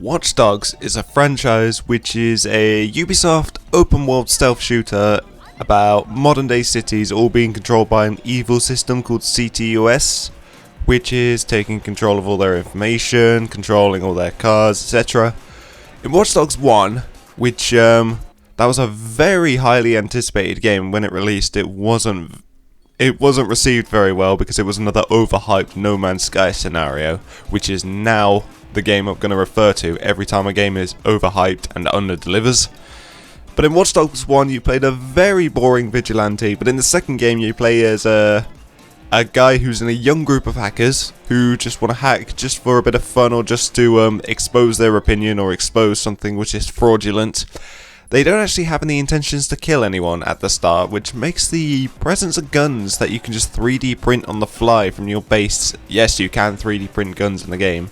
Watch Dogs is a franchise which is a Ubisoft open world stealth shooter about modern day cities all being controlled by an evil system called CTOS, which is taking control of all their information, controlling all their cars, etc. In Watch Dogs 1, which that was a very highly anticipated game when it released, it wasn't received very well because it was another overhyped No Man's Sky scenario, which is now the game I'm going to refer to every time a game is overhyped and underdelivers. But in Watch Dogs 1 you played a very boring vigilante, but in the second game you play as a guy who's in a young group of hackers who just want to hack just for a bit of fun or just to expose their opinion or expose something which is fraudulent. They don't actually have any intentions to kill anyone at the start, which makes the presence of guns that you can just 3D print on the fly from your base. Yes, you can 3D print guns in the game.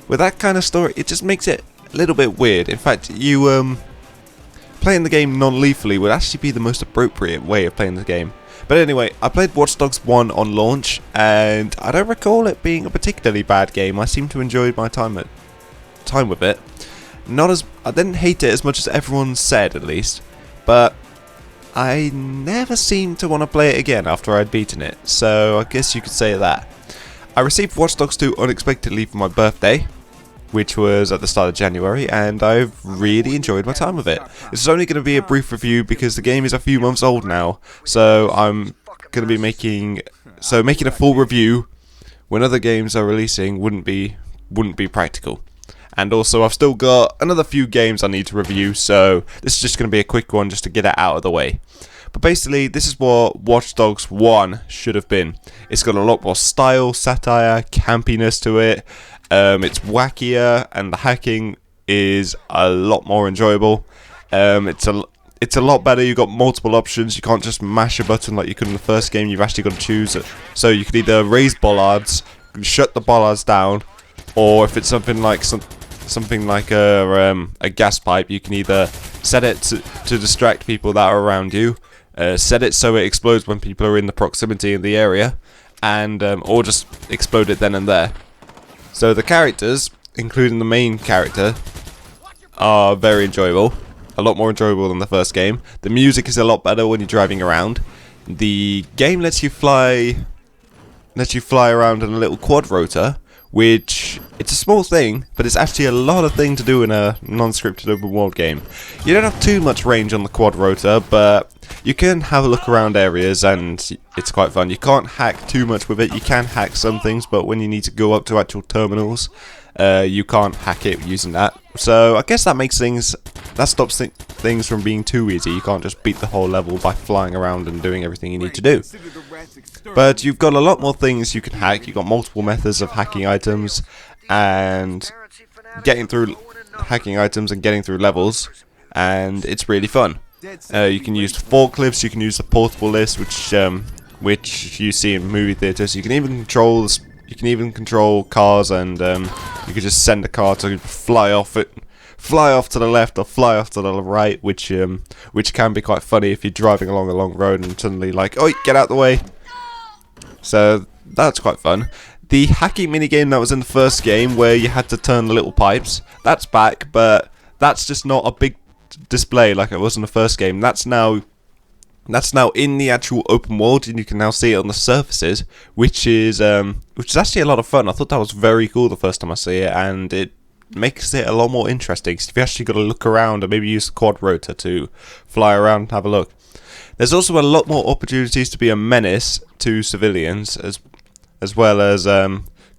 With that kind of story, it just makes it a little bit weird. In fact, you playing the game non-lethally would actually be the most appropriate way of playing the game. But anyway, I played Watch Dogs 1 on launch, and I don't recall it being a particularly bad game. I seem to enjoy my time with it. I didn't hate it as much as everyone said, at least, but I never seemed to want to play it again after I'd beaten it, so I guess you could say that. I received Watch Dogs 2 unexpectedly for my birthday, which was at the start of January, and I've really enjoyed my time with it. This is only going to be a brief review because the game is a few months old now, so I'm going to be making a full review when other games are releasing wouldn't be practical. And also I've still got another few games I need to review, so this is just going to be a quick one just to get it out of the way. But basically, this is what Watch Dogs 1 should have been. It's got a lot more style, satire, campiness to it. It's wackier, and the hacking is a lot more enjoyable. It's a lot better. You've got multiple options. You can't just mash a button like you could in the first game. You've actually got to choose it. So you could either raise bollards, shut the bollards down, or if it's something like a gas pipe, you can either set it to distract people that are around you, set it so it explodes when people are in the proximity in the area, and or just explode it then and there. So the characters, including the main character, are very enjoyable. A lot more enjoyable than the first game. The music is a lot better when you're driving around. The game lets you fly around in a little quad rotor, which it's a small thing, but it's actually a lot of thing to do in a non-scripted open world game. You don't have too much range on the quad rotor, but you can have a look around areas and it's quite fun. You can't hack too much with it. You can hack some things, but when you need to go up to actual terminals, you can't hack it using that. So I guess that stops things from being too easy. You can't just beat the whole level by flying around and doing everything you need to do. But you've got a lot more things you can hack. You've got multiple methods of hacking items and getting through levels, and it's really fun. You can use forklifts, you can use the portable list, which you see in movie theaters. You can even control cars, and you can just send a car to fly off to the left or fly off to the right, which can be quite funny if you're driving along a long road and suddenly like, oh, get out the way. So that's quite fun. The hacking minigame that was in the first game, where you had to turn the little pipes, that's back, but that's just not a big display like it was in the first game. That's now in the actual open world, and you can now see it on the surfaces, which is actually a lot of fun. I thought that was very cool the first time I see it, and it makes it a lot more interesting. So you've actually got to look around and maybe use the quad rotor to fly around and have a look. There's also a lot more opportunities to be a menace to civilians, as well as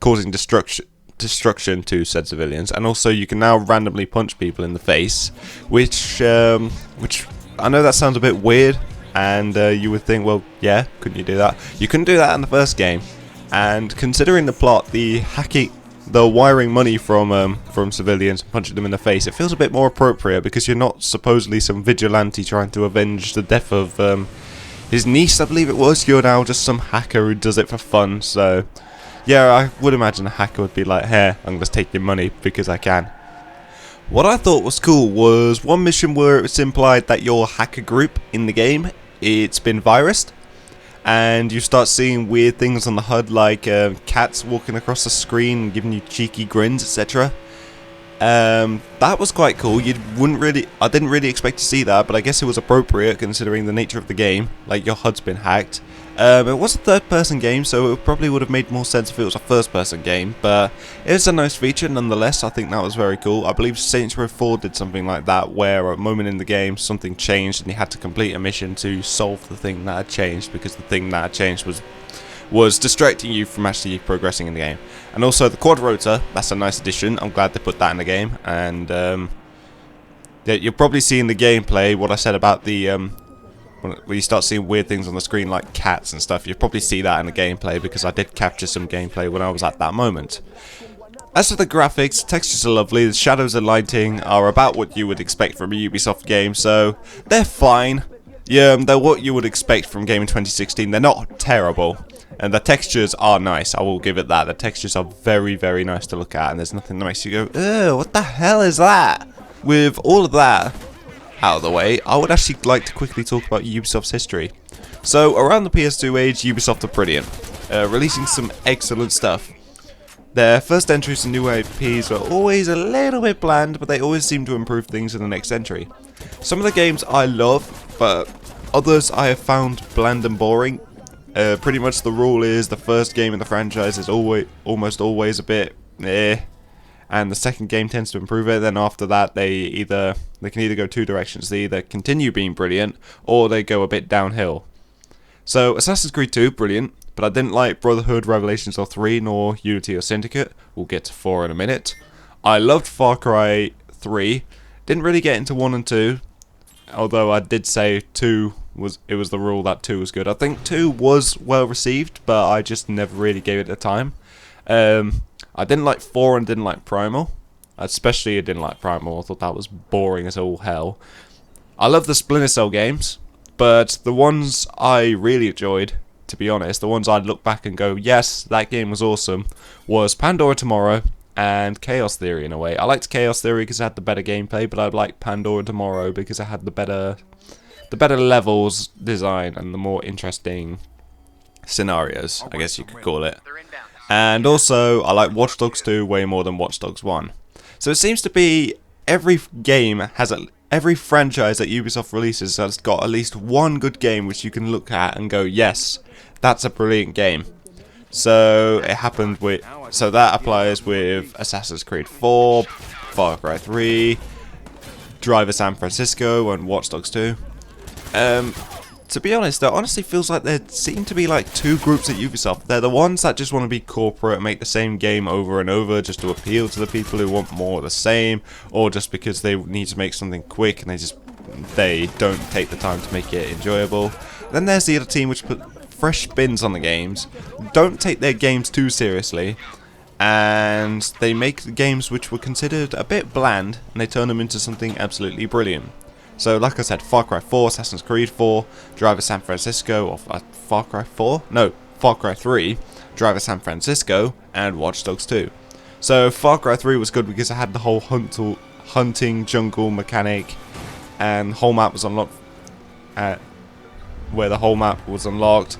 causing destruction to said civilians, and also you can now randomly punch people in the face, which I know that sounds a bit weird, and you would think, well, yeah, couldn't you do that? You couldn't do that in the first game, and considering the plot, the wiring money from civilians and punching them in the face, it feels a bit more appropriate because you're not supposedly some vigilante trying to avenge the death of his niece, I believe it was. You're now just some hacker who does it for fun. So yeah, I would imagine a hacker would be like, hey, I'm going to take your money because I can. What I thought was cool was one mission where it was implied that your hacker group in the game, it's been virused, and you start seeing weird things on the HUD, like cats walking across the screen and giving you cheeky grins, etc. That was quite cool. I didn't really expect to see that, but I guess it was appropriate considering the nature of the game. Like, your HUD's been hacked. It was a third-person game, so it probably would have made more sense if it was a first-person game, but it is a nice feature nonetheless. I think that was very cool. I believe Saints Row 4 did something like that, where at a moment in the game something changed and you had to complete a mission to solve the thing that had changed, because the thing that had changed was distracting you from actually progressing in the game. And also the quad rotor, that's a nice addition. I'm glad they put that in the game. And yeah, you'll probably see in the gameplay what I said about the when you start seeing weird things on the screen like cats and stuff. You'll probably see that in the gameplay, because I did capture some gameplay when I was at that moment. As for the graphics, textures are lovely. The shadows and lighting are about what you would expect from a Ubisoft game, so they're fine. Yeah, they're what you would expect from a game in 2016. They're not terrible. And the textures are nice, I will give it that. The textures are very, very nice to look at, and there's nothing that makes you go, ew, what the hell is that? With all of that out of the way, I would actually like to quickly talk about Ubisoft's history. So, around the PS2 age, Ubisoft are brilliant, releasing some excellent stuff. Their first entries and new IPs were always a little bit bland, but they always seem to improve things in the next entry. Some of the games I love, but others I have found bland and boring. Pretty much the rule is the first game in the franchise is almost always a bit and the second game tends to improve it. Then after that, they can either go two directions. They either continue being brilliant or they go a bit downhill. So Assassin's Creed 2, brilliant, but I didn't like Brotherhood, Revelations or 3, nor Unity or Syndicate. We'll get to 4 in a minute. I loved Far Cry 3. Didn't really get into 1 and 2, although I did say 2 was the rule that 2 was good. I think 2 was well received, but I just never really gave it the time. I didn't like 4 and didn't like Primal. Especially I didn't like Primal. I thought that was boring as all hell. I love the Splinter Cell games, but the ones I really enjoyed, to be honest, the ones I'd look back and go, yes, that game was awesome, was Pandora Tomorrow and Chaos Theory in a way. I liked Chaos Theory because it had the better gameplay, but I liked Pandora Tomorrow because it had the better levels design and the more interesting scenarios, I guess you could call it. And also, I like Watch Dogs 2 way more than Watch Dogs 1. So it seems to be every franchise that Ubisoft releases has got at least one good game which you can look at and go, yes, that's a brilliant game. So that applies with Assassin's Creed 4, Far Cry 3, Driver San Francisco, and Watch Dogs 2. To be honest, it honestly feels like there seem to be like two groups at Ubisoft. They're the ones that just want to be corporate and make the same game over and over just to appeal to the people who want more of the same, or just because they need to make something quick and they don't take the time to make it enjoyable. Then there's the other team which put fresh spins on the games, don't take their games too seriously, and they make games which were considered a bit bland and they turn them into something absolutely brilliant. So, like I said, Far Cry 4, Assassin's Creed 4, Driver San Francisco, or Far Cry 4? No, Far Cry 3, Driver San Francisco, and Watch Dogs 2. So, Far Cry 3 was good because it had the whole hunting jungle mechanic, and the whole map was unlocked, where the whole map was unlocked.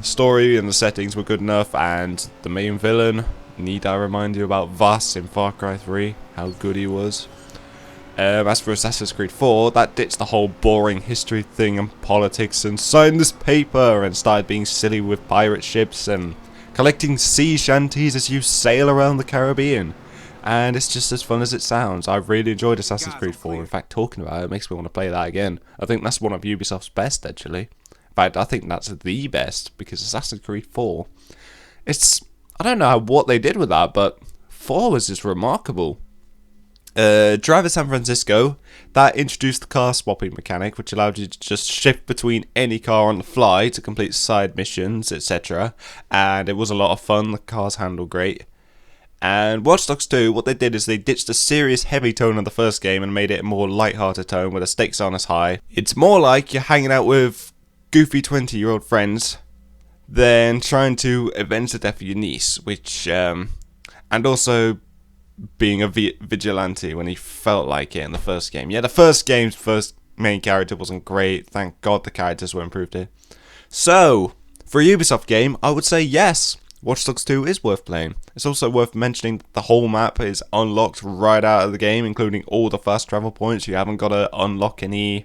Story and the settings were good enough, and the main villain, need I remind you about Vaas in Far Cry 3, how good he was. As for Assassin's Creed 4, that ditched the whole boring history thing and politics and sign this paper and started being silly with pirate ships and collecting sea shanties as you sail around the Caribbean. And it's just as fun as it sounds. I really enjoyed Assassin's Creed 4. In fact, talking about it makes me want to play that again. I think that's one of Ubisoft's best, actually. In fact, I think that's the best, because Assassin's Creed 4, I don't know what they did with that, but 4 was just remarkable. Driver San Francisco, that introduced the car swapping mechanic, which allowed you to just shift between any car on the fly to complete side missions, etc. And it was a lot of fun. The cars handled great. And Watch Dogs 2, what they did is they ditched the serious heavy tone of the first game and made it a more light-hearted tone where the stakes aren't as high. It's more like you're hanging out with goofy 20-year-old friends than trying to avenge the death of your niece, which, and also being a vigilante when he felt like it in the first game. Yeah, the first game's first main character wasn't great. Thank God the characters were improved here. So, for a Ubisoft game, I would say yes. Watch Dogs 2 is worth playing. It's also worth mentioning that the whole map is unlocked right out of the game, including all the fast travel points. You haven't got to unlock any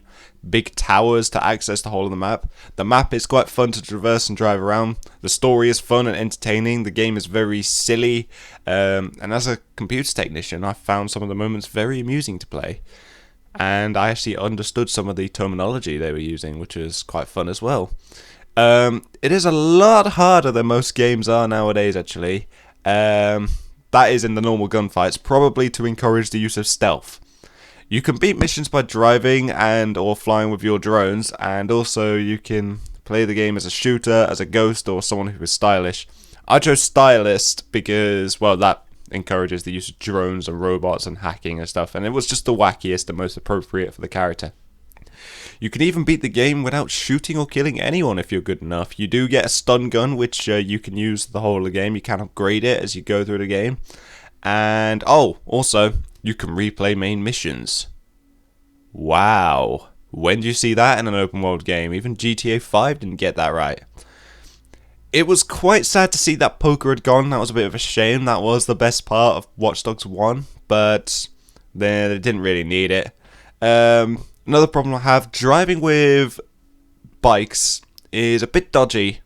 big towers to access the whole of the map. The map is quite fun to traverse and drive around. The story is fun and entertaining. The game is very silly. And as a computer technician, I found some of the moments very amusing to play. And I actually understood some of the terminology they were using, which was quite fun as well. It is a lot harder than most games are nowadays, actually. That is in the normal gunfights, probably to encourage the use of stealth. You can beat missions by driving and or flying with your drones, and also you can play the game as a shooter, as a ghost, or someone who is stylish. I chose stylist because, well, that encourages the use of drones and robots and hacking and stuff, and it was just the wackiest and most appropriate for the character. You can even beat the game without shooting or killing anyone if you're good enough. You do get a stun gun, which you can use the whole of the game. You can upgrade it as you go through the game. And, also, you can replay main missions. Wow. When do you see that in an open world game? Even GTA 5 didn't get that right. It was quite sad to see that poker had gone. That was a bit of a shame. That was the best part of Watch Dogs 1, but they didn't really need it. Another problem I have, driving with bikes is a bit dodgy,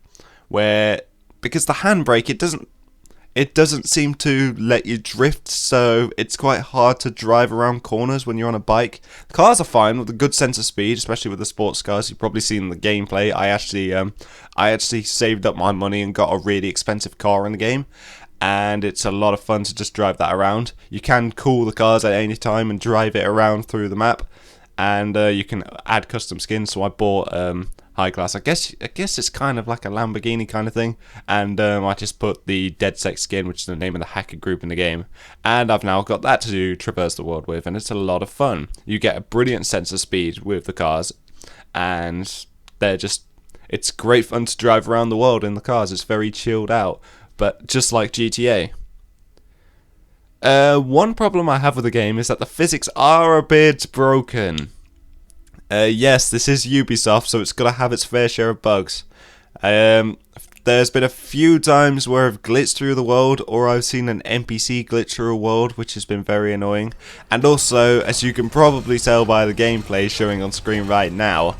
because the handbrake, it doesn't seem to let you drift, so it's quite hard to drive around corners when you're on a bike. The cars are fine with a good sense of speed, especially with the sports cars. You've probably seen the gameplay. I actually saved up my money and got a really expensive car in the game, and it's a lot of fun to just drive that around. You can cool the cars at any time and drive it around through the map, and you can add custom skins. So I bought high class. I guess it's kind of like a Lamborghini kind of thing, and I just put the DedSec skin, which is the name of the hacker group in the game, and I've now got that to traverse the world with, and it's a lot of fun. You get a brilliant sense of speed with the cars, and it's great fun to drive around the world in the cars. It's very chilled out, but just like GTA. One problem I have with the game is that the physics are a bit broken. Yes, this is Ubisoft, so it's got to have its fair share of bugs. There's been a few times where I've glitched through the world, or I've seen an NPC glitch through a world, which has been very annoying. And also, as you can probably tell by the gameplay showing on screen right now,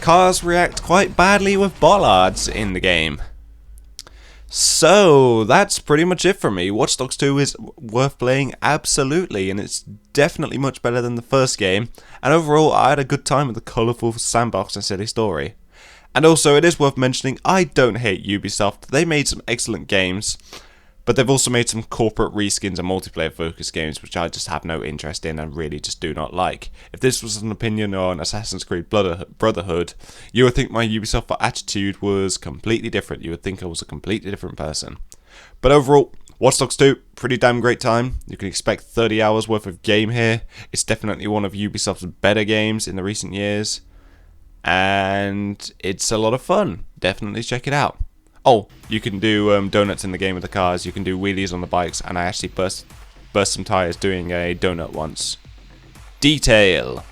cars react quite badly with bollards in the game. So, that's pretty much it from me. Watch Dogs 2 is worth playing, absolutely, and it's definitely much better than the first game. And overall, I had a good time with the colourful sandbox and silly story. And also, it is worth mentioning, I don't hate Ubisoft. They made some excellent games, but they've also made some corporate reskins and multiplayer-focused games, which I just have no interest in and really just do not like. If this was an opinion on Assassin's Creed Brotherhood, you would think my Ubisoft attitude was completely different. You would think I was a completely different person. But overall, Watch Dogs 2, pretty damn great time. You can expect 30 hours worth of game here. It's definitely one of Ubisoft's better games in the recent years, and it's a lot of fun. Definitely check it out. Oh, you can do donuts in the game with the cars, you can do wheelies on the bikes, and I actually burst some tyres doing a donut once. Detail!